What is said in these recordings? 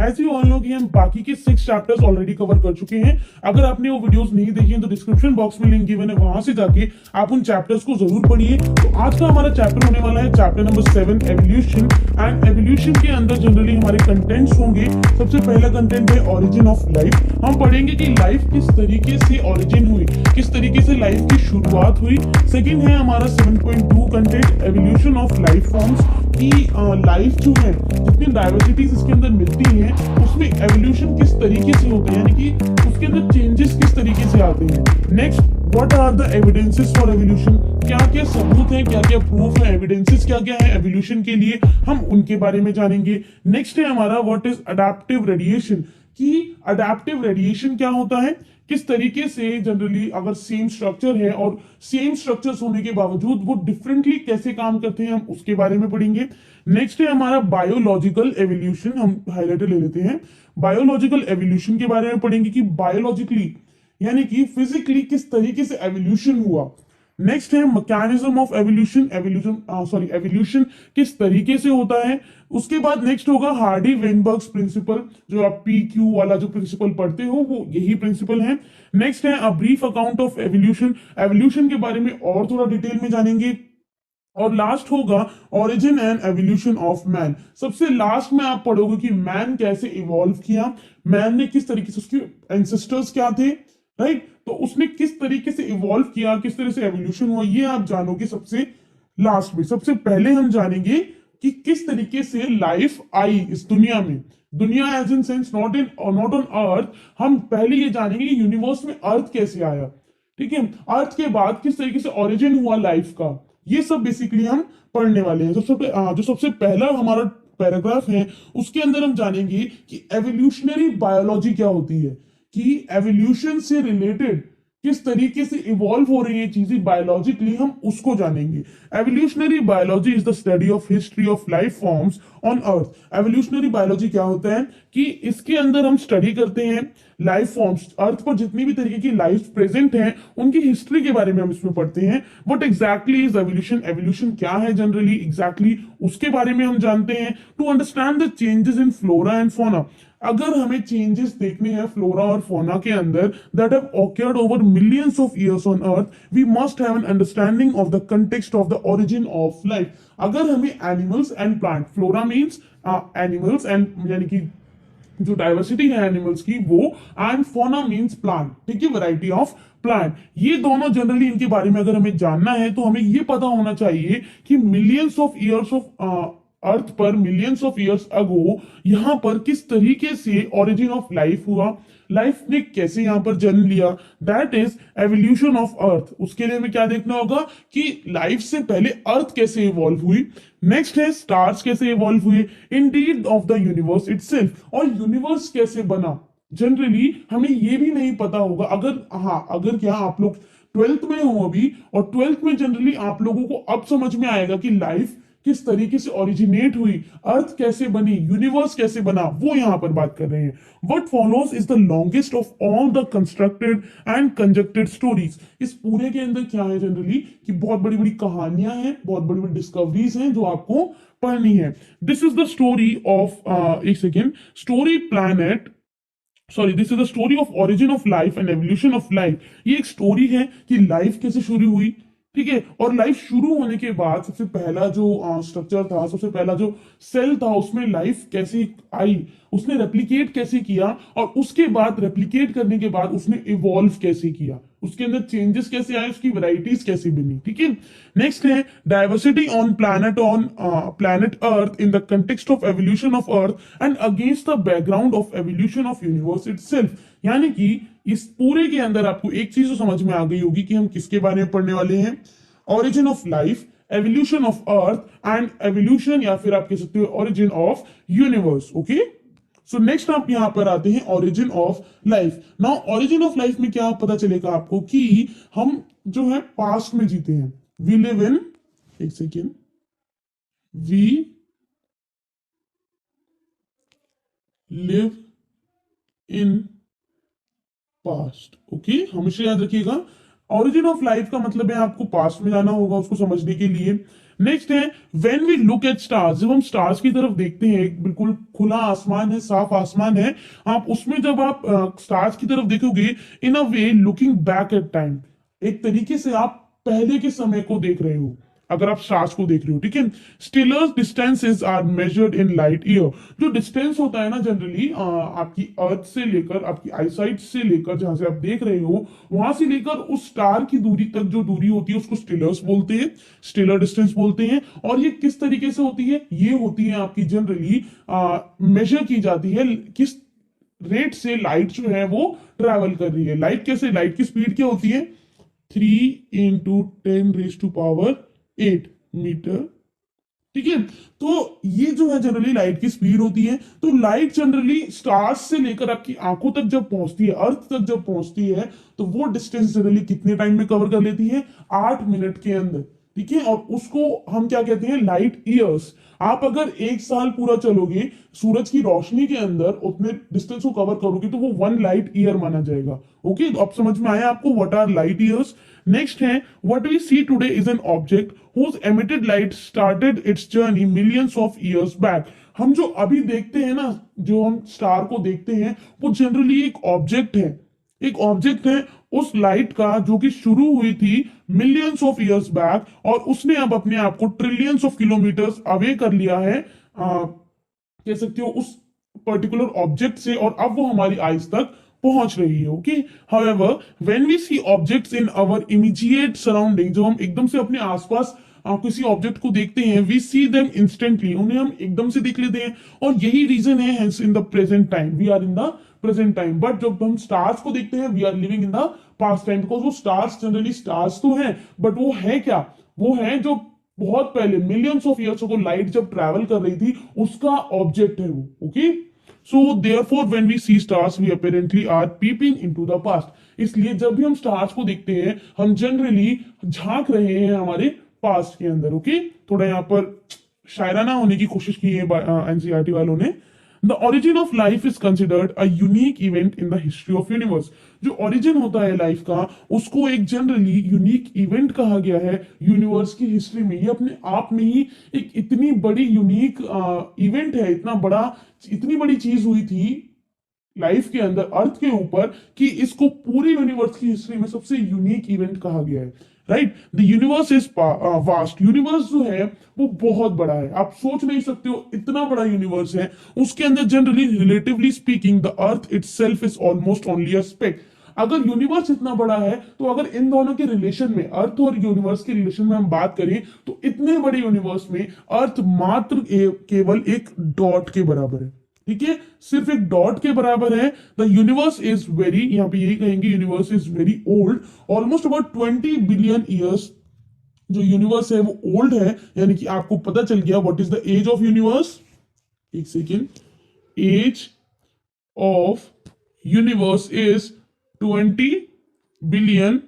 ऐसे all know कि हम बाकी के 6 चैप्टर्स ऑलरेडी कवर कर चुके हैं। अगर आपने वो वीडियोस नहीं देखी हैं तो डिस्क्रिप्शन बॉक्स में लिंक गिवन है, वहां से जाके आप उन चैप्टर्स को जरूर पढ़िए। तो आज का हमारा चैप्टर होने वाला है chapter number 7 evolution. And evolution के अंदर जनरली हमारे कंटेंट्स होंगे। सबसे पहला कंटेंट है ओरिजिन ऑफ लाइफ। हम पढ़ेंगे कि लाइफ किस तरीके से ओरिजिन हुई, किस तरीके से लाइफ की शुरुआत हुई। सेकंड है हमारा 7.2 content evolution of life forms, कि लाइफ जो है जितनी डाइवर्सिटीज इसके अंदर मिलती हैं उसमें एवोल्यूशन किस तरीके से होता है, यानी कि उसके अंदर चेंजेस किस तरीके से आते हैं। Next, what are the evidences for evolution, क्या क्या सबूत हैं, क्या क्या प्रूफ है, एविडेंसेस क्या क्या है एवोल्यूशन के लिए, हम उनके बारे में जानेंगे। नेक्स्ट है हमारा व्हाट इज अडैप्टिव रेडिएशन, कि अडैप्टिव रेडिएशन क्या होता है, किस तरीके से जनरली अगर सेम स्ट्रक्चर है और सेम स्ट्रक्चर्स होने के बावजूद वो डिफरेंटली कैसे काम करते हैं, हम उसके बारे में पढ़ेंगे। नेक्स्ट है हमारा बायोलॉजिकल एवोल्यूशन, हम हाईलाइटर ले लेते हैं। बायोलॉजिकल एवोल्यूशन के बारे में पढ़ेंगे कि बायोलॉजिकली यानी कि फिजिकली किस तरीके से एवोल्यूशन हुआ। नेक्स्ट है मैकेनिज्म ऑफ एवोल्यूशन, एवोल्यूशन किस तरीके से होता है। उसके बाद नेक्स्ट होगा हार्डी वेनबर्ग्स प्रिंसिपल, जो आप PQ वाला जो प्रिंसिपल पढ़ते हो वो यही प्रिंसिपल है। नेक्स्ट है a brief account of evolution, evolution के बारे में और थोड़ा डिटेल में जानेंगे। और लास्ट होगा origin and evolution of man. सबसे लास्ट में आप पढ़ोगे कि मैन कैसे इवॉल्व किया, मैन ने किस तरीके से, उसके एंसेस्टर्स क्या थे, राइट, तो उसने किस तरीके से इवॉल्व किया, किस तरह से एवोल्यूशन हुआ, ये आप जानोगे सबसे लास्ट में। सबसे पहले हम जानेंगे कि किस तरीके से लाइफ आई इस दुनिया में, दुनिया as in sense not on earth. हम पहले ये जानेंगे कि यूनिवर्स में अर्थ कैसे आया, ठीक है, अर्थ के बाद किस तरीके से ओरिजिन हुआ लाइफ का, ये सब बेसिकली हम पढ़ने वाले हैं। जो सबसे पहला हमारा पैराग्राफ है उसके अंदर हम जानेंगे कि एवोल्यूशनरी बायोलॉजी क्या होती है, कि एवोल्यूशन से रिलेटेड किस तरीके से इवॉल्व हो रही है चीजें बायोलॉजिकली, हम उसको जानेंगे। Evolutionary biology is the study of history of life forms on earth. Evolutionary biology क्या होता है कि इसके अंदर हम स्टडी करते हैं लाइफ फॉर्म्स, अर्थ पर जितनी भी तरीके की लाइफ प्रेजेंट हैं उनकी हिस्ट्री के बारे में हम इसमें पढ़ते हैं। What exactly is evolution, evolution क्या है जनरली एग्जैक्टली उसके बारे में हम जानते हैं। To understand the changes in flora and fauna, अगर हमें चेंजेस देखने हैं फ्लोरा और फौना के अंदर that have occurred over millions of years on earth, we must have an understanding of the context of the origin of life. अगर हमें animals and plant, flora means animals and यानी कि जो diversity है animals की वो, and fauna means plant, ठीक है, वैरायटी ऑफ प्लांट, ये दोनों जनरली इनके बारे में अगर हमें जानना है तो हमें ये पता होना चाहिए कि millions of years of earth पर, मिलियंस ऑफ इयर्स अगो यहां पर किस तरीके से ओरिजिन ऑफ लाइफ हुआ, लाइफ ने कैसे यहां पर जन्म लिया, that is evolution of earth. उसके लिए हमें क्या देखना होगा कि लाइफ से पहले अर्थ कैसे इवॉल्व हुई। नेक्स्ट है स्टार्स कैसे इवॉल्व हुए, Indeed of the universe itself, और यूनिवर्स कैसे बना। जनरली हमें ये भी नहीं पता होगा, अगर क्या आप लोग 12th में हो अभी, और 12th में जनरली आप लोगों को अब समझ में आएगा कि लाइफ किस तरीके से ओरिजिनेट हुई, अर्थ कैसे बनी, यूनिवर्स कैसे बना, वो यहां पर बात कर रहे हैं। What follows is the longest of all the constructed and conjectured stories. इस पूरे के अंदर क्या है जनरली कि बहुत बड़ी बड़ी कहानियां हैं, बहुत बड़ी बड़ी डिस्कवरीज हैं जो आपको पढ़नी है। This is the story of एक second, story planet, this is the story of origin of life and evolution of life. ये एक स्टोरी है कि लाइफ कैसे शुरू हुई, ठीक है, और लाइफ शुरू होने के बाद सबसे पहला जो स्ट्रक्चर था, सबसे पहला जो सेल था उसमें लाइफ कैसे आई, उसने रेप्लिकेट कैसे किया, और उसके बाद रेप्लिकेट करने के बाद उसने इवॉल्व कैसे किया, उसके अंदर चेंजेस कैसे आए, उसकी वैरायटीज कैसे बनी, ठीक है। नेक्स्ट है diversity on planet earth in the context of evolution of earth and against the background of evolution of universe itself. यानी कि इस पूरे के अंदर आपको एक चीज तो समझ में आ गई होगी कि हम किसके बारे में पढ़ने वाले हैं, origin of life, evolution of earth and evolution या फिर आप कह सकते हो origin of universe. Okay, so next आप यहां पर आते हैं origin of life. Now origin of life में क्या पता चलेगा आपको कि हम जो है पास्ट में जीते हैं, वी लिव इन, एक second, we live in past. Okay, हमेशा याद रखिएगा ओरिजिन ऑफ लाइफ का मतलब है आपको पास्ट में जाना होगा उसको समझने के लिए। नेक्स्ट है when we look at stars, जब हम स्टार्स की तरफ देखते हैं, एक बिल्कुल खुला आसमान है, साफ आसमान है, आप उसमें जब आप स्टार्स की तरफ देखोगे, in a way looking back at time, एक तरीके से आप पहले के समय को देख रहे हो अगर आप स्टार्स को देख रहे हो, ठीक है। Stellar distances are measured in light year, जो डिस्टेंस होता है ना जनरली आपकी अर्थ से लेकर, आपकी आईसाइट से लेकर, जहां से आप देख रहे हो वहां से लेकर उस स्टार की दूरी तक जो दूरी होती है उसको स्टेलर्स बोलते हैं, स्टेलर डिस्टेंस बोलते हैं। और ये किस तरीके से होती है, ये होती है आपकी जनरली मेजर की जाती है किस रेट से लाइट जो है वो ट्रैवल कर रही है। लाइट कैसे, लाइट की स्पीड क्या होती है, 3 × 10⁸ मीटर, ठीक है। तो ये जो है जनरली लाइट की स्पीड होती है। तो लाइट जनरली स्टार्स से लेकर आपकी आंखों तक जब पहुंचती है, अर्थ तक जब पहुंचती है, तो वो डिस्टेंस जनरली कितने टाइम में कवर कर लेती है, 8 मिनट के अंदर, ठीक है। और उसको हम क्या कहते हैं, लाइट ईयर्स। आप अगर 1 साल पूरा चलोगे सूरज की रोशनी के अंदर, उतने डिस्टेंस को कवर करोगे, तो वो 1 लाइट ईयर माना जाएगा। ओके, तो अब समझ में आया आपको what are light years. Next है what we see today is an object whose emitted light started its journey millions of years back। हम जो अभी देखते हैं ना, जो हम स्टार को देखते हैं, वो जनरली एक ऑब्जेक्ट है, एक ऑब्जेक्ट है उस लाइट का जो कि शुरू हुई थी मिलियंस ऑफ ईयर्स बैक, और उसने अब अपने आप को ट्रिलियंस ऑफ किलोमीटर्स अवे कर लिया है, कह सकते हो उस पर्टिकुलर ऑब्जेक्ट से, और अब वो हमारी आइज तक पहुंच रही है। Okay, however when we see objects in our immediate surrounding, जो हम एकदम से अपने आसपास किसी ऑब्जेक्ट को देखते हैं, वी सी देम इंस्टेंटली, उन्हें हम एकदम से देख लेते हैं। और यही रीजन है hence in the present time we are in the present time. But जब हम स्टार्स को देखते हैं we are living in the past time, because वो स्टार्स जनरली स्टार्स तो हैं, बट वो है क्या, वो है जो बहुत पहले मिलियंस ऑफ ईयर्स को लाइट जब ट्रैवल कर रही थी उसका ऑब्जेक्ट है वो। Okay, so therefore when we see stars we apparently are peeping into the past. इसलिए जब भी हम स्टार्स को देखते हैं हम जनरली झांक रहे हैं हमारे पास्ट के अंदर। ओके, थोड़ा यहाँ पर शायराना होने की कोशिश की है एनसीईआरटी वालों ने। The origin of life is considered a unique event in the history of universe. जो ओरिजिन होता है लाइफ का, उसको एक जनरली यूनिक इवेंट कहा गया है यूनिवर्स की हिस्ट्री में। ये अपने आप में ही एक इतनी बड़ी यूनिक इवेंट है, इतनी बड़ी चीज हुई थी लाइफ के अंदर, अर्थ के ऊपर, कि इसको पूरी यूनिवर्स की हिस्ट्री में सबसे यूनिक इवेंट कहा गया है। Right, the universe is vast. Universe जो है वो बहुत बड़ा है, आप सोच नहीं सकते हो इतना बड़ा यूनिवर्स है। उसके अंदर generally relatively speaking the earth itself is almost only a speck. अगर यूनिवर्स इतना बड़ा है तो अगर इन दोनों के रिलेशन में, अर्थ और यूनिवर्स के रिलेशन में हम बात करें, तो इतने बड़े यूनिवर्स में अर्थ मात्र केवल एक डॉट के बराबर है। ठीक है, सिर्फ एक डॉट के बराबर है। द यूनिवर्स इज वेरी, यहां पे यही कहेंगे, universe is very old, almost about 20 billion years जो यूनिवर्स है वो ओल्ड है। यानी कि आपको पता चल गया what is the age of universe. एक second, age of universe is 20 billion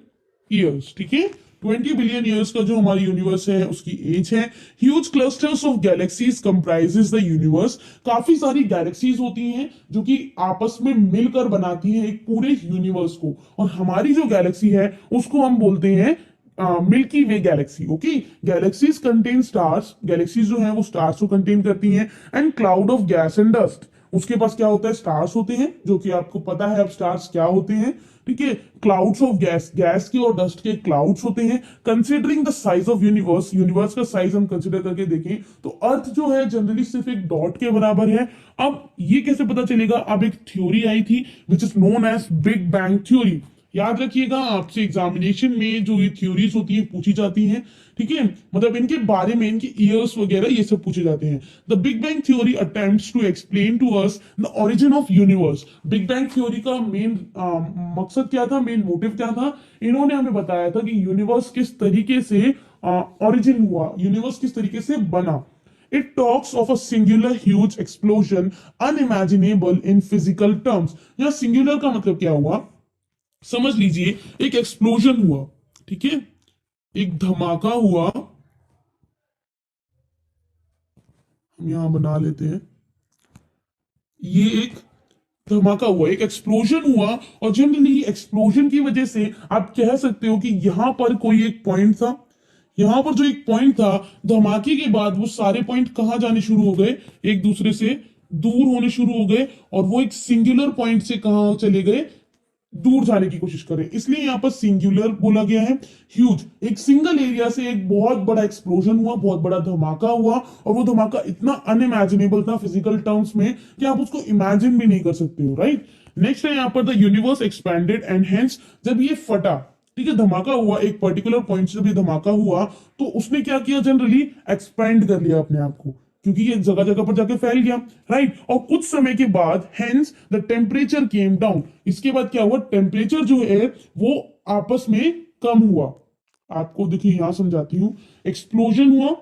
years. ठीक है, 20 बिलियन ईयर्स का जो हमारी यूनिवर्स है उसकी एज है। Huge clusters of galaxies comprises the universe. काफी सारी गैलेक्सीज होती हैं जो कि आपस में मिलकर बनाती हैं एक पूरे यूनिवर्स को, और हमारी जो गैलेक्सी है उसको हम बोलते हैं milky way galaxy. Okay, galaxies contain stars, galaxies जो है वो स्टार्स को कंटेन करती हैं, and cloud of gas and dust. उसके पास क्या होता है, स्टार्स होते हैं, जो कि आपको पता है अब स्टार्स क्या होते हैं। ठीक है, क्लाउड्स ऑफ गैस, गैस के और डस्ट के क्लाउड्स होते हैं। Considering the size of universe, universe का साइज हम कंसिडर करके देखें तो अर्थ जो है जनरली सिर्फ एक डॉट के बराबर है। अब ये कैसे पता चलेगा, अब एक थ्योरी आई थी which is known as big bang theory. याद रखिएगा, आपसे एग्जामिनेशन में जो ये थ्योरीज होती है पूछी जाती हैं। ठीक है, मतलब इनके बारे में, इनके ईयर्स वगैरह ये सब पूछे जाते हैं। The big bang theory attempts to explain to us the origin of universe. Big bang theory का मेन मकसद क्या था, मेन मोटिव क्या था, इन्होंने हमें बताया था कि यूनिवर्स किस तरीके से ओरिजिन हुआ, यूनिवर्स किस तरीके से बना। It talks of a singular huge explosion unimaginable in physical terms। यहाँ singular का मतलब क्या हुआ, समझ लीजिए, एक एक्सप्लोजन हुआ, ठीक है, एक धमाका हुआ, हम यहां बना लेते हैं, ये एक धमाका हुआ, एक एक्सप्लोजन हुआ, और जनरली एक्सप्लोजन की वजह से आप कह सकते हो कि यहां पर कोई एक पॉइंट था, यहां पर जो एक पॉइंट था, धमाके के बाद वो सारे पॉइंट कहां जाने शुरू हो गए, एक दूसरे से दूर होने शुरू हो गए, और वो एक सिंगुलर पॉइंट से कहां चले गए, दूर जाने की कोशिश करें, इसलिए यहां पर सिंगुलर बोला गया है। ह्यूज, एक सिंगल एरिया से एक बहुत बड़ा एक्सप्लोजन हुआ, बहुत बड़ा धमाका हुआ, और वो धमाका इतना अनइमेजिनेबल था फिजिकल टर्म्स में कि आप उसको इमेजिन भी नहीं कर सकते हो, राइट। नेक्स्ट है यहाँ पर the universe expanded and hence, जब ये फटा, ठीक है, धमाका हुआ एक पर्टिकुलर पॉइंट से, जब ये धमाका हुआ तो उसने क्या किया, जनरली एक्सपैंड कर लिया अपने आप को, क्योंकि ये जगह जगह पर जाके फैल गया, राइट। और कुछ समय के बाद hence the temperature came down, इसके बाद क्या हुआ, टेम्परेचर जो है वो आपस में कम हुआ। आपको देखिए यहां समझाती हूं, एक्सप्लोजन हुआ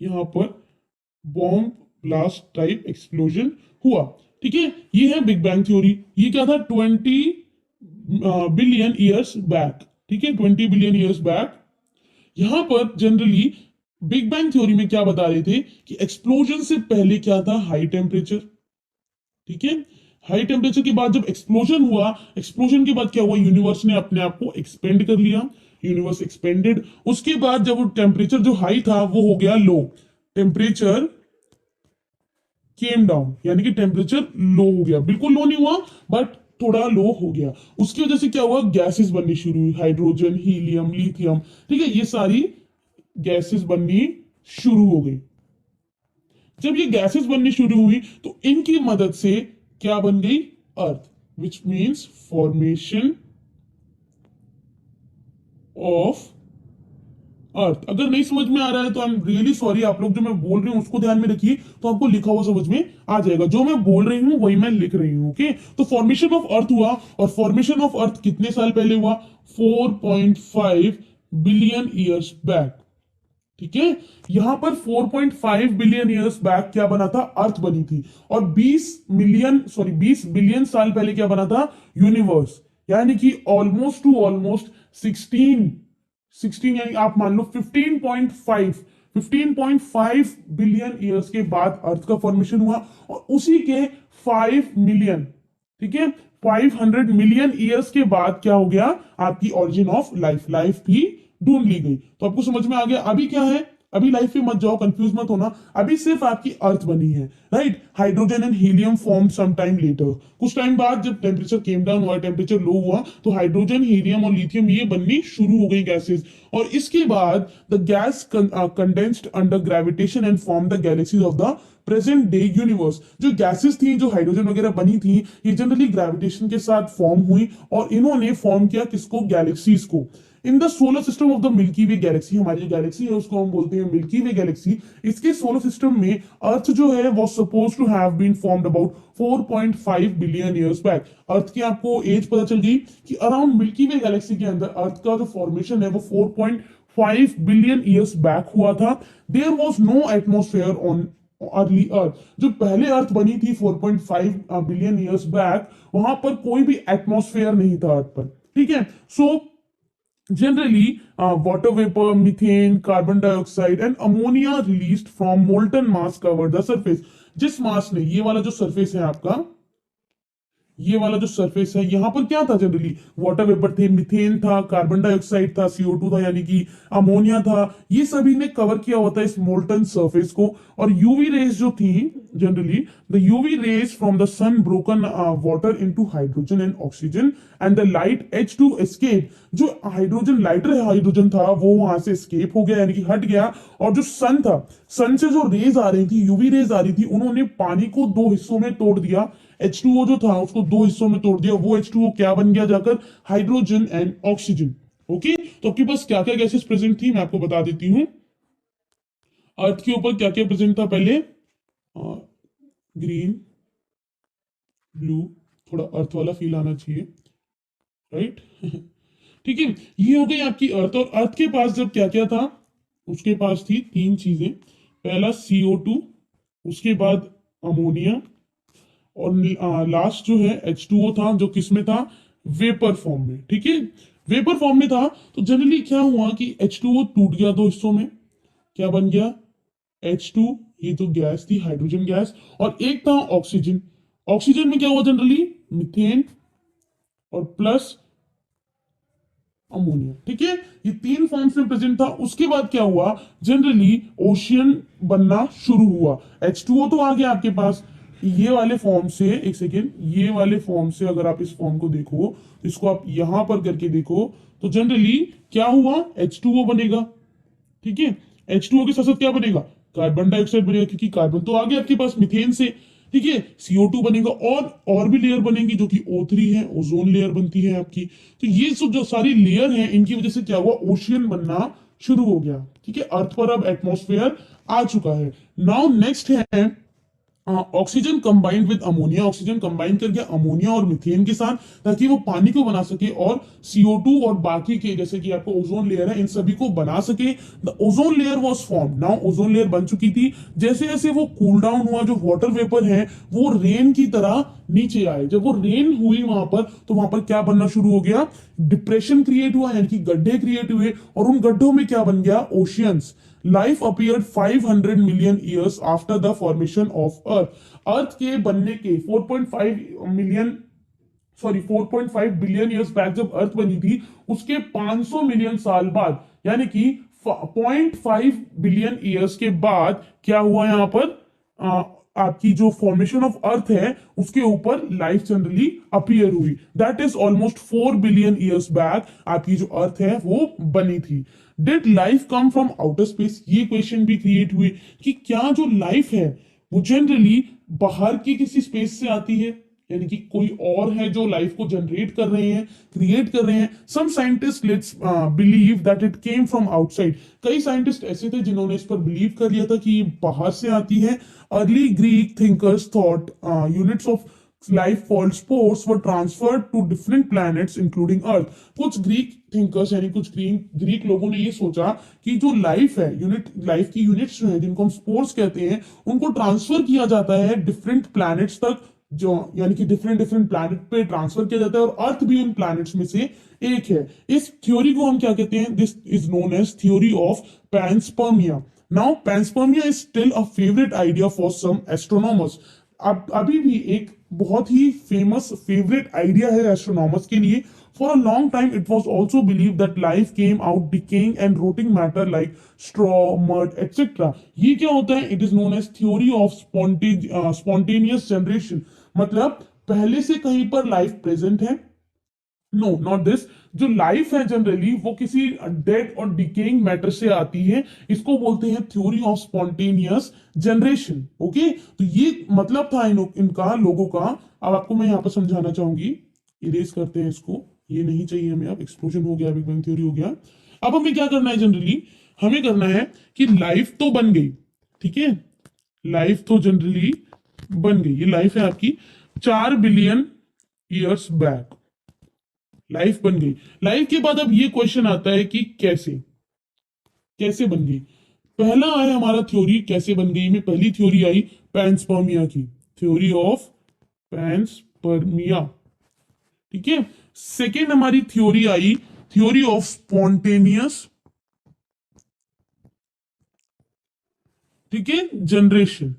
यहां पर, बॉम्ब ब्लास्ट टाइप एक्सप्लोजन हुआ, ठीक है। ये है बिग बैंग थ्योरी। ये क्या था, 20 बिलियन ईयर्स बैक, ठीक है, 20 बिलियन ईयर्स बैक। यहां पर जनरली बिग बैंग थ्योरी में क्या बता रहे थे कि एक्सप्लोजन से पहले क्या था, हाई टेम्परेचर, ठीक है। हाई टेम्परेचर के बाद जब एक्सप्लोजन हुआ, एक्सप्लोजन के बाद क्या हुआ, यूनिवर्स ने अपने आप को एक्सपेंड कर लिया, यूनिवर्स एक्सपेंडेड। उसके बाद जब वो टेम्परेचर जो हाई था वो हो गया लो, टेम्परेचर केम डाउन, यानी कि टेम्परेचर लो हो गया, बिल्कुल लो नहीं हुआ बट थोड़ा लो हो गया। उसकी वजह से क्या हुआ, गैसेस बननी शुरू हुई, हाइड्रोजन, हीलियम, लिथियम, ठीक है, ये सारी गैसेस बननी शुरू हो गई। जब ये गैसेस बननी शुरू हुई तो इनकी मदद से क्या बन गई, earth, which means formation of earth. अगर नहीं समझ में आ रहा है तो आई एम रियली सॉरी, आप लोग जो मैं बोल रही हूं उसको ध्यान में रखिए, तो आपको लिखा हुआ समझ में आ जाएगा, जो मैं बोल रही हूं वही मैं लिख रही हूं, ओके। तो फॉर्मेशन ऑफ अर्थ हुआ, और फॉर्मेशन ऑफ अर्थ कितने साल पहले हुआ, 4.5 बिलियन ईयर्स बैक, ठीक है। यहां पर 4.5 बिलियन ईयर्स बैक क्या बना था, अर्थ बनी थी। और 20 बिलियन साल पहले क्या बना था, यूनिवर्स, यानी कि ऑलमोस्ट टू ऑलमोस्ट 16 यानी आप मान लो 15.5 बिलियन ईयर्स के बाद अर्थ का फॉर्मेशन हुआ, और उसी के 5 मिलियन, ठीक है, 500 मिलियन ईयर्स के बाद क्या हो गया, आपकी ओरिजिन ऑफ लाइफ, लाइफ भी ढूंढ ली गई। तो आपको समझ में आ गया, अभी क्या है, अभी लाइफ में मत जाओ, कंफ्यूज मत होना, अभी सिर्फ आपकी अर्थ बनी है, right. Hydrogen and helium form some time later, कुछ टाइम बाद जब टेम्परेचर केम डाउन हुआ, टेम्परेचर लो हुआ, तो हाइड्रोजन, हीलियम और लिथियम ये बननी शुरू हो गई गैसेस। और इसके बाद the gas condensed under gravitation and form the galaxies of the present day universe. जो गैसेस थी, जो हाइड्रोजन वगैरह बनी थी, ये जनरली ग्रेविटेशन के साथ फॉर्म हुई, और इन्होंने फॉर्म किया किसको, गैलेक्सीज को। In the solar system of the milky way galaxy, हमारी जो गैलेक्सी है उसको हम बोलते हैं मिल्की वे गैलेक्सी। इसके सोलर सिस्टम में अर्थ जो है वो suppose to have been formed about 4.5 billion years back. Earth की आपको एज पता चल गई कि अराउंड मिल्की वे गैलेक्सी के अंदर अर्थ का जो फॉर्मेशन है वो 4.5 बिलियन ईयर्स बैक हुआ था। There was no atmosphere on early earth, जो पहले अर्थ बनी थी 4.5 बिलियन ईयर्स बैक, वहां पर कोई भी एटमोस्फेयर नहीं था अर्थ पर, ठीक है। सो generally water vapor, methane, carbon dioxide and ammonia released from molten mass covered the surface। जिस मास ने, ये वाला जो सरफेस है आपका, ये वाला जो सरफेस है, यहां पर क्या था, जनरली वाटर वेपर थे, मिथेन था, कार्बन डाइऑक्साइड था, CO2 था, यानी कि अमोनिया था, ये सभी ने कवर किया होता है इस मोल्टन सरफेस को। और यूवी रेज जो थी, generally the UV rays from the sun broken water into hydrogen and oxygen and the light H2 escape. जो हाइड्रोजन, लाइटर हाइड्रोजन था वो वहां से एस्केप हो गया, यानी कि हट गया। और जो सन था, सन से जो रेज आ रही थी, यूवी रेज आ रही थी, उन्होंने पानी को दो हिस्सों में तोड़ दिया, H2O जो था उसको दो हिस्सों में तोड़ दिया, वो H2O क्या बन गया जाकर, हाइड्रोजन एंड ऑक्सीजन, ओके। तो आपके पास क्या क्या गैसेस प्रेजेंट थी मैं आपको बता देती हूं। अर्थ के ऊपर क्या क्या प्रेजेंट था, पहले ग्रीन, ब्लू, थोड़ा अर्थ वाला फील आना चाहिए, राइट। ठीक है, ये हो गई आपकी अर्थ। और अर्थ के पास जब क्या क्या था, उसके पास थी तीन चीजें, पहला CO2, उसके बाद अमोनिया, और लास्ट जो है H2O था, जो किस में था, वेपर फॉर्म में, ठीक है, वेपर फॉर्म में था। तो जनरली क्या हुआ कि H2O टूट गया दो हिस्सों में, क्या बन गया, H2, ये तो गैस थी, हाइड्रोजन गैस, और एक था ऑक्सीजन। ऑक्सीजन में क्या हुआ, जनरली मिथेन और प्लस अमोनिया। ठीक है, ये तीन फॉर्म्स में प्रेजेंट था। उसके बाद क्या हुआ, जनरली ओशियन बनना शुरू हुआ। H2O तो आ गया आपके पास, ये वाले फॉर्म से, एक सेकेंड, ये वाले फॉर्म से अगर आप इस फॉर्म को देखो, तो इसको आप यहां पर करके देखो, तो जनरली क्या हुआ, H2O बनेगा। ठीक है, H2O के साथ साथ क्या बनेगा, कार्बन डाइऑक्साइड बनेगा, क्योंकि कार्बन तो आ गया आपके पास मीथेन से। ठीक है, CO2 बनेगा, और भी लेयर बनेंगी, जो कि O3 है, ओजोन लेयर बनती है आपकी। तो ये सब जो सारी लेयर हैं, इनकी वजह से क्या हुआ, ओशियन बनना शुरू हो गया। ठीक है, अर्थ पर अब एटमॉस्फेयर आ चुका है। नाउ नेक्स्ट है oxygen combined with ammonia. Oxygen combine कर गया अमोनिया और मीथेन के साथ, ताकि वो पानी को बना सके, और CO2 और बाकी के जैसे कि आपको ओजोन लेयर है, इन सभी को बना सके। The ozone layer was form. Now ozone layer बन चुकी थी। जैसे जैसे वो कूल डाउन हुआ, जो वाटर वेपर है वो रेन की तरह नीचे आए। जब वो रेन हुई वहां पर, तो वहां पर क्या बनना शुरू हो गया, डिप्रेशन क्रिएट हुआ, यानी कि गड्ढे क्रिएट हुए, और उन गड्ढों में क्या बन गया, oceans. Life appeared 500 million years after the formation of Earth. अर्थ के बनने के 4.5 million, sorry 4.5 billion years back जब अर्थ बनी थी, उसके 500 मिलियन साल बाद, यानी कि 0.5 बिलियन ईयर्स के बाद क्या हुआ यहां पर, आपकी जो फॉर्मेशन ऑफ अर्थ है उसके ऊपर लाइफ जनरली अपीयर हुई। That is almost 4 billion years back आपकी जो अर्थ है वो बनी थी। Did life come from outer space, ये क्वेश्चन भी क्रिएट हुए कि क्या जो लाइफ है वो जनरली बाहर की किसी स्पेस से आती है, यानी कि कोई और है जो लाइफ को जनरेट कर रहे हैं, क्रिएट कर रहे हैं। Some scientist let's believe that it came from outside. कई साइंटिस्ट ऐसे थे जिन्होंने इस पर बिलीव कर लिया था कि ये बाहर से आती है। Early Greek thinkers thought units of life called spores were transferred to different planets including earth। कुछ ग्रीक थिंकर्स यानी कुछ ग्रीक लोगों ने ये सोचा कि जो लाइफ है, यूनिट लाइफ की यूनिट्स जो है जिनको हम स्पोर्स कहते हैं, उनको ट्रांसफर किया जाता है डिफरेंट प्लैनेट्स तक, जो यानी कि डिफरेंट डिफरेंट प्लैनेट पे ट्रांसफर किया जाता है, और अर्थ भी उन प्लैनेट्स में से एक है। इस थ्योरी को हम क्या कहते हैं, this is known as theory of panspermia. Now panspermia is still a favourite idea for some astronomers. अब अभी भी एक बहुत ही फेमस फेवरेट आइडिया है एस्ट्रोनॉमर्स के लिए। For a long time it was also believe that life came out decaying and rotting matter like straw, mud etcetera. ये क्या होता है, it is known as theory of spontaneous generation. मतलब पहले से कहीं पर लाइफ प्रेजेंट है, नो नॉट दिस। जो लाइफ है जनरली वो किसी डेड और डिकेइंग मैटर से आती है, इसको बोलते हैं theory of spontaneous generation. Okay, तो ये मतलब था इनका लोगों का। अब आपको मैं यहाँ पर समझाना चाहूंगी, इरेज करते हैं इसको, ये नहीं चाहिए हमें। अब एक्सप्लोजन हो गया, बिग बैंग थ्योरी हो गया। अब हमें क्या करना है, जनरली हमें करना है कि लाइफ तो बन गई, ठीक है, लाइफ तो जनरली बन गई। ये लाइफ है आपकी 4 बिलियन ईयर्स बैक, लाइफ बन गई। लाइफ के बाद अब ये क्वेश्चन आता है कि कैसे, कैसे बन गई। पहला आया हमारा थ्योरी कैसे बन गई में, पहली थ्योरी आई पैंसपर्मिया की, थ्योरी ऑफ पैंसपर्मिया। ठीक है, सेकेंड हमारी theory I theory of spontaneous, ठीक है, जनरेशन।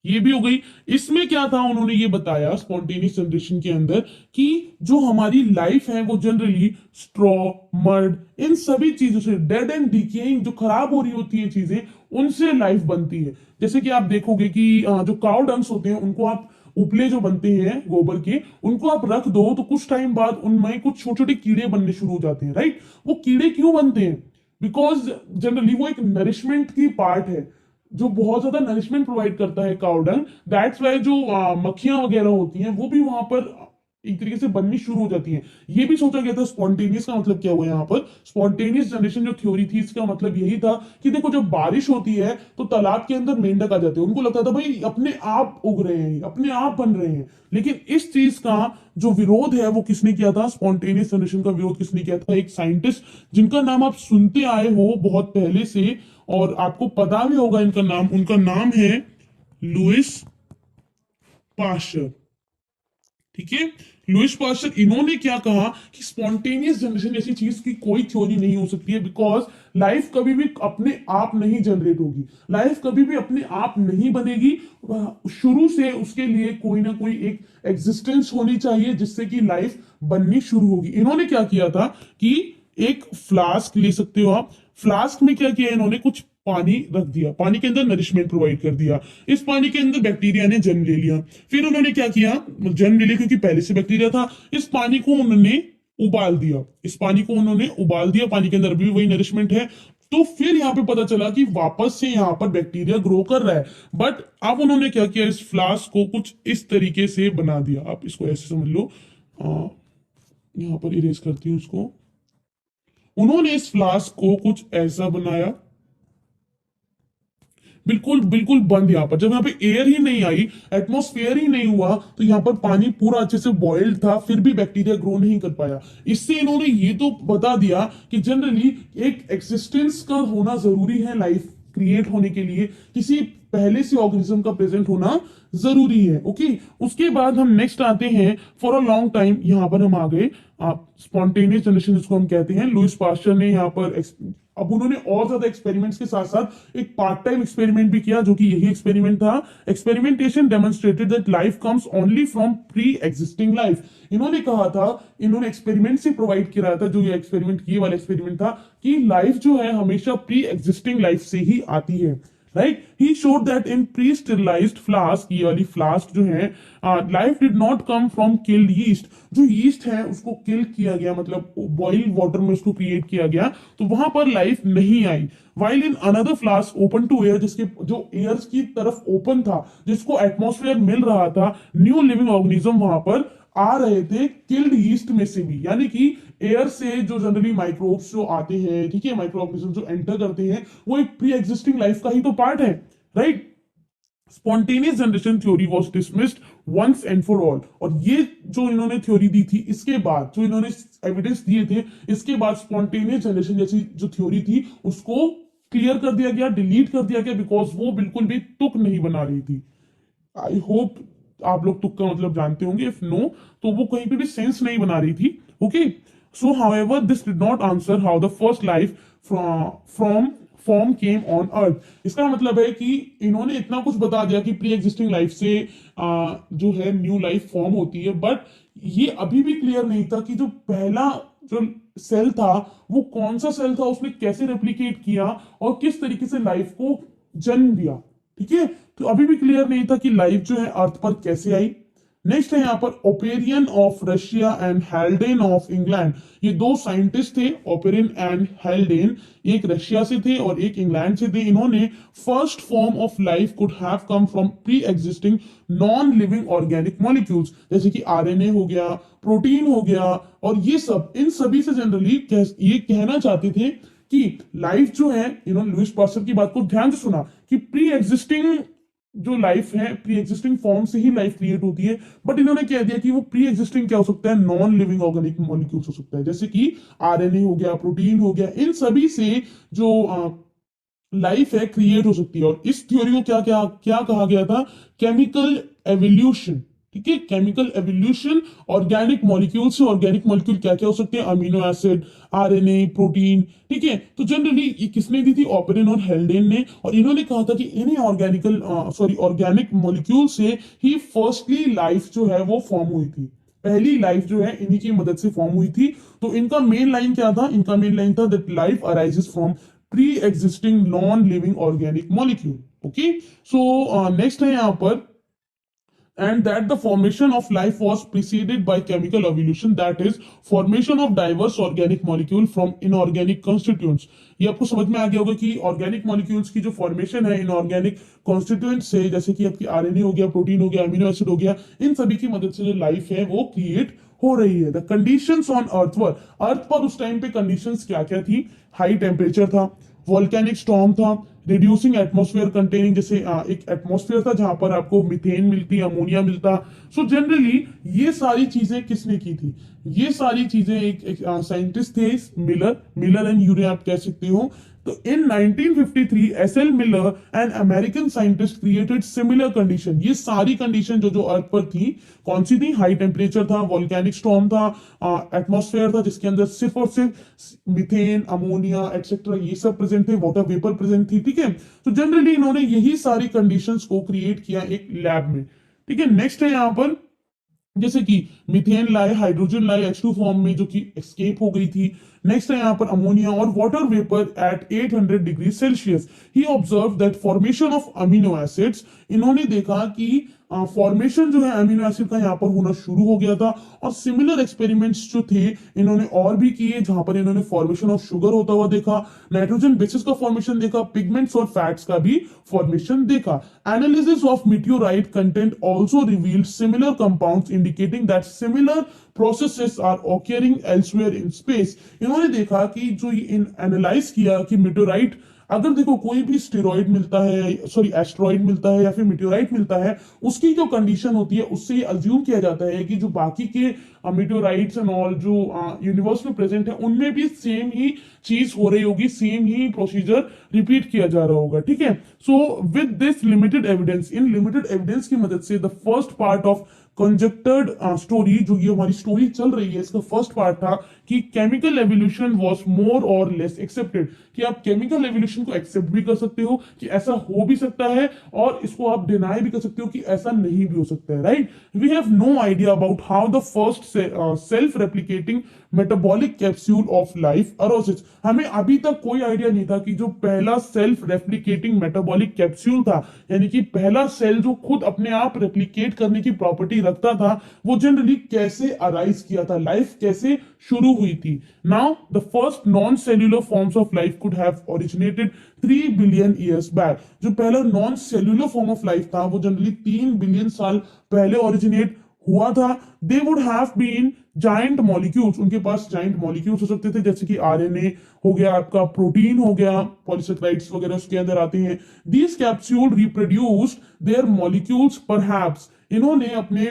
ये भी हो गई। इसमें क्या था, उन्होंने ये बताया स्पॉन्टेनियस जनरेशन के अंदर कि जो हमारी लाइफ है वो जनरली स्ट्रॉ, मर्ड, इन सभी चीजों से, डेड एंड डिकेइंग, जो खराब हो रही होती है चीजें, उनसे लाइफ बनती है। जैसे कि आप देखोगे कि जो काउ डंग्स होते हैं उनको आप, उपले जो बनते हैं गोबर के, उनको आप रख दो तो कुछ टाइम बाद उनमें कुछ छोटे छोटे कीड़े बनने शुरू हो जाते हैं, राइट। वो कीड़े क्यों बनते हैं, बिकॉज जनरली वो एक नरिशमेंट की पार्ट है, जो बहुत ज्यादा नरिशमेंट प्रोवाइड करता है काउ डंग। दैट्स वाई जो मक्खियां वगैरह होती हैं वो भी वहां पर एक तरीके से बननी शुरू हो जाती हैं। ये भी सोचा गया था। स्पॉन्टेनियस का मतलब क्या हुआ यहाँ पर, स्पॉन्टेनियस जनरेशन जो थ्योरी थी इसका मतलब यही था कि देखो जब बारिश होती है तो तालाब के अंदर मेंढक आ जाते हैं, उनको लगता था भाई अपने आप उग रहे हैं, अपने आप बन रहे हैं। लेकिन इस चीज का जो विरोध है वो किसने किया था, स्पॉन्टेनियस जनरेशन का विरोध किसने किया था, एक साइंटिस्ट जिनका नाम आप सुनते आए हो बहुत पहले से, और आपको पता भी होगा इनका नाम, उनका नाम है लुइस पास्चर। ठीक है। लुईस पास्चर इन्होंने क्या कहा कि स्पॉन्टेनियस जनरेशन जैसी चीज की कोई थ्योरी नहीं हो सकती है, बिकॉज लाइफ कभी भी अपने आप नहीं जनरेट होगी, लाइफ कभी भी अपने आप नहीं बनेगी। शुरू से उसके लिए कोई ना कोई एक एग्जिस्टेंस होनी चाहिए जिससे कि लाइफ बननी शुरू होगी। इन्होंने क्या किया था कि एक फ्लास्क ले सकते हो आप, फ्लास्क में क्या किया इन्होंने, कुछ पानी रख दिया, पानी के अंदर नरिशमेंट प्रोवाइड कर दिया, इस पानी के अंदर बैक्टीरिया ने जन्म ले लिया। फिर उन्होंने क्या किया, जन्म ले लिया क्योंकि पहले से बैक्टीरिया था, इस पानी को उन्होंने उबाल दिया, इस पानी को उन्होंने उबाल दिया, पानी के अंदर भी वही नरिशमेंट है। तो फिर यहाँ पे पता चला कि वापस से यहाँ पर बैक्टीरिया ग्रो कर रहा है। बट अब उन्होंने क्या किया, इस फ्लास्क को कुछ इस तरीके से बना दिया, आप इसको ऐसे समझ लो, यहाँ पर इरेज करती हूँ इसको। उन्होंने इस फ्लास्क को कुछ ऐसा बनाया, बिल्कुल बिल्कुल बंद। यहाँ पर जब यहाँ पे एयर ही नहीं आई, एटमॉस्फेयर ही नहीं हुआ, तो यहाँ पर पानी पूरा अच्छे से बॉइल्ड था, फिर भी बैक्टीरिया ग्रो नहीं कर पाया। इससे इन्होंने ये तो बता दिया कि जनरली एक एक्सिस्टेंस का होना जरूरी है लाइफ क्रिएट होने के लिए, किसी पहले से ऑर्गेनिज्म का प्रेजेंट होना जरूरी है। ओके, उसके बाद हम नेक्स्ट आते हैं, फॉर अ लॉन्ग टाइम यहाँ पर हम आ गए स्पॉन्टेनियस जनरेशन जिसको हम कहते हैं। लुईस पास्चर ने यहाँ पर अब उन्होंने और ज्यादा एक्सपेरिमेंट्स के साथ साथ एक पार्ट टाइम एक्सपेरिमेंट भी किया, जो कि यही एक्सपेरिमेंट था। Experimentation demonstrated that life comes only from pre existing life. इन्होंने कहा था, इन्होंने एक्सपेरिमेंट से प्रोवाइड किया था, जो ये एक्सपेरिमेंट ये वाला एक्सपेरिमेंट था, कि लाइफ जो है हमेशा प्री एग्जिस्टिंग लाइफ से ही आती है। Right, he showed that in pre sterilised flask, ये वाली फ्लास्क जो है, life did not come from killed yeast. जो यीस्ट है उसको किल किया गया, मतलब बॉइल वाटर में उसको क्रिएट किया गया, तो वहां पर लाइफ नहीं आई। While in another flask open to air, जिसके जो एयर की तरफ ओपन था, जिसको एटमॉस्फेयर मिल रहा था, न्यू लिविंग ऑर्गेनिज्म वहां पर आ रहे थे किल्ड यीस्ट में से भी। यानी कि एयर से जो जनरली माइक्रोब्स जो आते हैं, ठीक है, माइक्रो ऑर्गेनिज्म जो एंटर करते हैं, वो एक प्री एग्जिस्टिंग लाइफ का ही तो पार्ट है। Right, spontaneous generation theory was dismissed once and for all. और ये जो इन्होंने थ्योरी दी थी, इसके बाद जो इन्होंने एविडेंस दिए थे, इसके बाद स्पॉन्टेनियस जनरेशन जैसी जो थ्योरी थी उसको क्लियर कर दिया गया, डिलीट कर दिया गया, बिकॉज वो बिल्कुल भी तुक नहीं बना रही थी। आई होप आप लोग तुक का मतलब जानते होंगे, इफ नो तो वो कहीं पे भी सेंस नहीं बना रही थी। Okay, so however this did not answer how the first life from form came on earth. इसका मतलब है कि इन्होंने इतना कुछ बता दिया कि प्री एग्जिस्टिंग लाइफ से जो है न्यू लाइफ फॉर्म होती है, बट ये अभी भी क्लियर नहीं था कि जो पहला जो सेल था वो कौन सा सेल था, उसने कैसे रेप्लिकेट किया और किस तरीके से लाइफ को जन्म दिया। ठीक है, तो अभी भी क्लियर नहीं था कि लाइफ जो है अर्थ पर कैसे आई। नेक्स्ट है यहाँ पर Oparin of Russia and Haldane of England. ये दो साइंटिस्ट थे, ओपेरियन एंड हेल्डेन, एक रशिया से थे और एक इंग्लैंड से थे। इन्होंने first form of life could have come from pre existing non living organic molecules, जैसे कि आरएनए हो गया, प्रोटीन हो गया, और ये सब, इन सभी से जनरली ये कहना चाहते थे कि लाइफ जो है, इन्होंने लुईस पास्चर की बात को ध्यान से सुना कि प्री एग्जिस्टिंग जो लाइफ है, प्री एग्जिस्टिंग फॉर्म से ही लाइफ क्रिएट होती है। बट इन्होंने कह दिया कि वो प्री एग्जिस्टिंग क्या हो सकता है, नॉन लिविंग ऑर्गेनिक मॉलिक्यूल्स हो सकता है, जैसे कि आरएनए हो गया, प्रोटीन हो गया, इन सभी से जो लाइफ है क्रिएट हो सकती है। और इस थ्योरी को क्या क्या क्या कहा गया था, केमिकल एवोल्यूशन। ठीक है, केमिकल एवोल्यूशन, ऑर्गेनिक मॉलिक्यूल से ऑर्गेनिक मॉलिक्यूल क्या क्या हो सकते हैं, अमीनो एसिड, आरएनए, प्रोटीन। ठीक है, तो जनरली ये किसने दी थी, ओपेरियन और हेल्डेन ने। और इन्होंने कहा था कि इन्हीं ऑर्गेनिक मॉलिक्यूल से ही फर्स्टली लाइफ जो है वो फॉर्म हुई थी, पहली लाइफ जो है इन्हीं की मदद से फॉर्म हुई थी। तो इनका मेन लाइन क्या था, इनका मेन लाइन था that life arises from pre existing non living organic molecule. Okay, so next है यहाँ पर, and that the formation of life was preceded by chemical evolution, that is formation of diverse organic molecule from inorganic constituents। ये आपको समझ में आ गया होगा कि ऑर्गेनिक मॉलिक्यूल्स की जो फॉर्मेशन है इनऑर्गेनिक कॉन्स्टिट्यूएंट से, जैसे कि आपकी आरएनए हो गया, प्रोटीन हो गया, अमीनो एसिड हो गया, इन सभी की मदद से जो लाइफ है वो क्रिएट हो रही है। द कंडीशंस ऑन अर्थ वर, अर्थ पर उस टाइम पे कंडीशंस क्या क्या थी, हाई टेम्परेचर था, वॉल्केनिक स्टॉर्म था, रिड्यूसिंग एटमॉस्फेयर कंटेनिंग, जैसे एक एटमॉस्फेयर था जहां पर आपको मीथेन मिलती, अमोनिया मिलता। सो जनरली ये सारी चीजें किसने की थी? ये सारी चीजें एक साइंटिस्ट थे, मिलर एंड यूरे आप कह सकते हो। तो in 1953 SL Miller and American scientist created similar condition. ये सारी कंडीशन जो जो अर्थ पर थी, कौन सी थी? हाई टेम्परेचर था, वोल्केनिक स्टॉर्म था, एटमॉस्फेयर था जिसके अंदर सिर्फ और सिर्फ मीथेन, अमोनिया एटसेट्रा ये सब प्रेजेंट थे, वाटर वेपर प्रेजेंट थी। ठीक है, तो जनरली इन्होंने यही सारी कंडीशंस को क्रिएट किया एक लैब में। ठीक है, नेक्स्ट है यहाँ पर जैसे कि मीथेन लाए, हाइड्रोजन लाए H2 फॉर्म में जो कि एस्केप हो गई थी। नेक्स्ट है यहाँ पर अमोनिया और water vapour eight 800 degree Celsius. He observe that formation of amino acids, इन्होंने देखा कि फॉर्मेशन जो है अमीनो एसिड का यहाँ पर होना शुरू हो गया था। और सिमिलर एक्सपेरिमेंट्स जो थे इन्होंने और भी किए, जहां पर इन्होंने फॉर्मेशन ऑफ शुगर होता हुआ देखा, नाइट्रोजन बेसिस का फॉर्मेशन देखा, पिगमेंट्स और फैट्स का भी फॉर्मेशन देखा। Analysis of meteorite content also revealed similar compounds indicating that similar processes are occurring elsewhere in space. इन्होंने देखा कि जो इन एनालाइज किया कि मीटियोराइट, अगर देखो कोई भी स्टेरॉइड मिलता है, सॉरी एस्ट्रॉइड मिलता है या फिर मीटियोराइट मिलता है, उसकी जो कंडीशन होती है उससे ये अज्यूम किया जाता है कि जो बाकी के मीटियोराइट्स एंड ऑल जो यूनिवर्स में प्रेजेंट है उनमें भी सेम ही चीज हो रही होगी, सेम ही प्रोसीजर रिपीट किया जा रहा होगा। ठीक है, so with this limited evidence, इन लिमिटेड एविडेंस की मदद से the first part of conjectured story, जो ये हमारी स्टोरी चल रही है, इसका फर्स्ट पार्ट था कि केमिकल एवोल्यूशन वाज मोर और लेस एक्सेप्टेड, कि आप केमिकल एवोल्यूशन को एक्सेप्ट भी कर सकते हो कि ऐसा हो भी सकता है, और इसको आप डिनाई भी कर सकते हो कि ऐसा नहीं भी हो सकता है। Right, we have no idea about how the first self replicating metabolic capsule of life arose. हमें अभी तक कोई आइडिया नहीं था कि जो पहला सेल्फ रेप्लिकेटिंग मेटाबॉलिक कैप्सूल था, यानी कि पहला सेल जो खुद अपने आप रेप्लिकेट करने की प्रॉपर्टी रखता था, वो जनरली कैसे अराइज किया था, लाइफ कैसे शुरू हुई थी। Now the first non cellular forms of life could have originated 3 billion years back. जो पहला non cellular form of life था वो जनरली 3 बिलियन साल पहले ओरिजिनेट हुआ था। They would have been giant molecules, उनके पास जाइंट मॉलिक्यूल्स हो सकते थे, जैसे कि आरएनए हो गया, आपका प्रोटीन हो गया, पॉलीसेकेराइड्स वगैरह उसके अंदर आते हैं। These capsule reproduced their molecules perhaps, इन्होंने अपने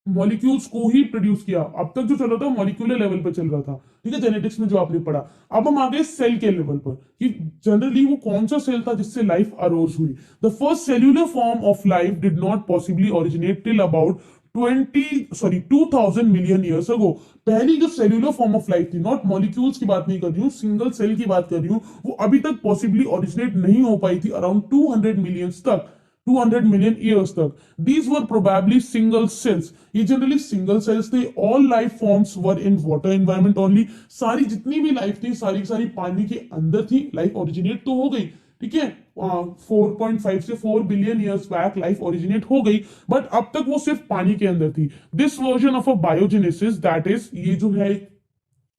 मॉलिक्यूल्स को ही प्रोड्यूस किया। अब तक जो चल रहा था मॉलिक्यूलर लेवल पर चल रहा था, ठीक है, जेनेटिक्स में जो आपने पढ़ा। अब हम आ गए सेल के लेवल पर कि जनरली वो कौन सा सेल था जिससे लाइफ अरोज हुई। The first cellular form of life did not possibly originate till about 2000 million years ago. पहली जो सेल्यूलर फॉर्म ऑफ लाइफ थी, नॉट मॉलिक्यूल्स की बात नहीं कर रही हूँ, सिंगल सेल की बात कर रही हूँ, वो अभी तक पॉसिबली ओरिजिनेट नहीं हो पाई थी अराउंड 200 मिलियन तक, 200 मिलियन ईयर्स तक। These were probably single cells. ये जनरली सिंगल सेल्स थे। All life forms were in water environment only. सारी जितनी भी लाइफ थी सारी सारी पानी के अंदर थी। लाइफ ओरिजिनेट तो हो गई, ठीक है, 4.5 से 4 billion years back life originate हो गई, बट अब तक वो सिर्फ पानी के अंदर थी। This version of a biogenesis, that is, ये जो है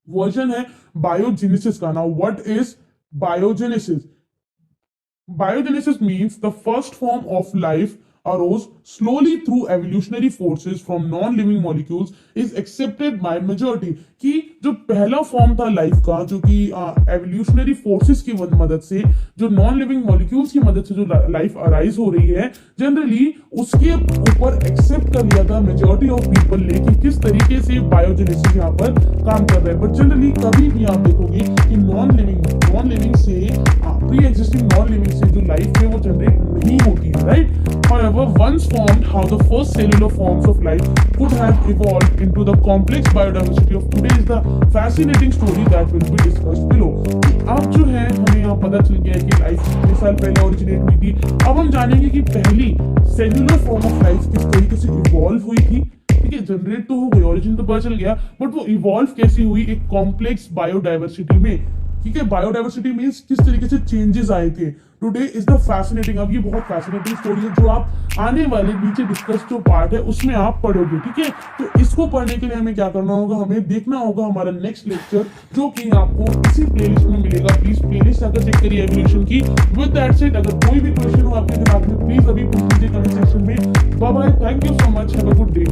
वर्जन है बायोजेनेसिस का। Now what is biogenesis? Biogenesis means the first form of life arose slowly through evolutionary forces from non-living molecules is accepted by majority। कि जो पहला form था life का, जो कि एवोल्यूशनरी फोर्सेस की मदद से, जो नॉन लिविंग मॉलिक्यूल्स की मदद से जो लाइफ अराइज हो रही है, जनरली उसके ऊपर एक्सेप्ट कर लिया था मेजॉरिटी ऑफ पीपल ने कि किस तरीके से बायोजेनेसिस यहाँ पर काम कर रहा है। बट जनरली कभी भी आप देखोगे कि नॉन लिविंग से, प्री एग्जिस्टिंग नॉन लिविंग से जो लाइफ है वो जनरेट नहीं होती है, right? However, once formed, how the first cellular forms of life could have evolved into the complex biodiversity of today is the fascinating story that will be discussed below। अब जो है हमें यहाँ पता चल गया है कि लाइफ कितने साल पहले ओरिजिनेट हुई थी। अब हम जानेंगे कि पहली सेल्यूलर फॉर्म ऑफ लाइफ किस तरीके से इवॉल्व हुई थी। ठीक है, जनरेट तो हो गई, ओरिजिन तो पता चल गया, बट वो इवॉल्व कैसी हुई एक कॉम्प्लेक्स बायोडाइवर्सिटी में। ठीक है, बायोडाइवर्सिटी मींस किस तरीके से चेंजेस आए थे। टुडे इज द फैसिनेटिंग, अब ये बहुत फैसिनेटिंग स्टोरी है जो आप आने वाले नीचे डिस्कस जो पार्ट है उसमें आप पढ़ोगे। ठीक है, तो इसको पढ़ने के लिए हमें क्या करना होगा, हमें देखना होगा हमारा नेक्स्ट लेक्चर, जो कि आपको इसी प्लेलिस्ट में मिलेगा। प्लीज प्लेलिस्ट आकर चेक करिए एवोल्यूशन की। विद दैट सेड, अगर कोई भी क्वेश्चन हो आपके दिमाग में, प्लीज अभी पूछ लीजिए कमेंट सेक्शन में। Bye bye, thank you so much, have a good day.